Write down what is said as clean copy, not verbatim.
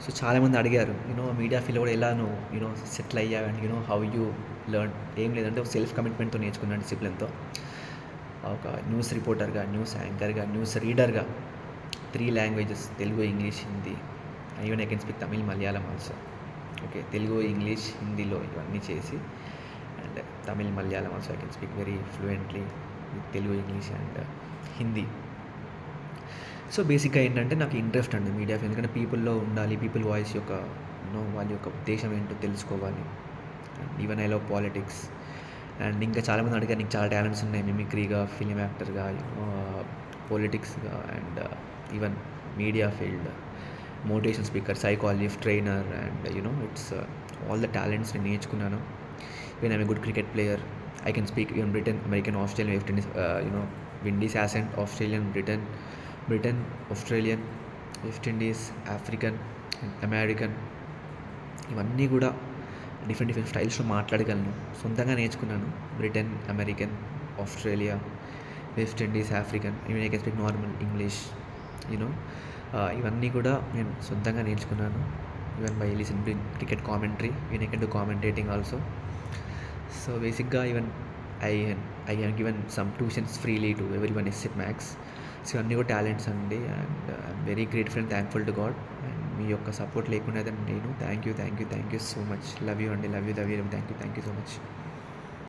So చాలామంది అడిగారు, media ఫీల్డ్‌లో కూడా ఎలా నువ్వు సెటిల్ అయ్యావు అండ్ హౌ యూ లెర్న్. ఏం లేదంటే ఒక సెల్ఫ్ కమిట్మెంట్‌తో నేర్చుకున్నాను, డిసిప్లిన్‌తో. ఒక న్యూస్ రిపోర్టర్‌గా, న్యూస్ యాంకర్‌గా, న్యూస్ రీడర్‌గా 3 languages Telugu, English, Hindi. Even I can speak Tamil, Malayalam also. Okay. Telugu, English, హిందీలో ఇవన్నీ చేసి and Tamil, Malayalam also I can speak very fluently with Telugu, English and Hindi. So బేసిక్గా ఏంటంటే నాకు ఇంట్రెస్ట్ అండి మీడియా ఫీల్డ్. ఎందుకంటే పీపుల్‌లో ఉండాలి. పీపుల్ వాయిస్ యొక్క వాళ్ళ యొక్క ఉద్దేశం ఏంటో తెలుసుకోవాలి. And even I love politics. And ఇంకా చాలామంది అడిగారు, నీకు చాలా టాలెంట్స్ ఉన్నాయి మిమిక్రీగా, ఫిల్మ్ యాక్టర్‌గా, పొలిటిక్స్‌గా and even media field, motivation speaker, psychologist, trainer and it's all the talents నేను నేర్చుకున్నాను. Even I'm a good cricket player. I can speak even Britain, American, Australian, West Indies, Windies accent, Australian, Britain, Australian, West Indies, African, American, ఇవన్నీ కూడా different స్టైల్స్లో మాట్లాడగలను. సొంతంగా నేర్చుకున్నాను. Britain, American, Australia, West Indies, African, even I can speak normal English. You know ఇవన్నీ కూడా నేను సొంతంగా నేర్చుకున్నాను. Even by listen to cricket commentary, even I can do commentating also. So బేసిక్గా even I I have given some tuitions freely to every one except maths. So ఇవన్నీ కూడా టాలెంట్స్ అండి. And I'm very grateful and thankful to God. And మీ యొక్క support లేకుండా నేను thank you so much. Love you అండి. Love you. Thank you so much.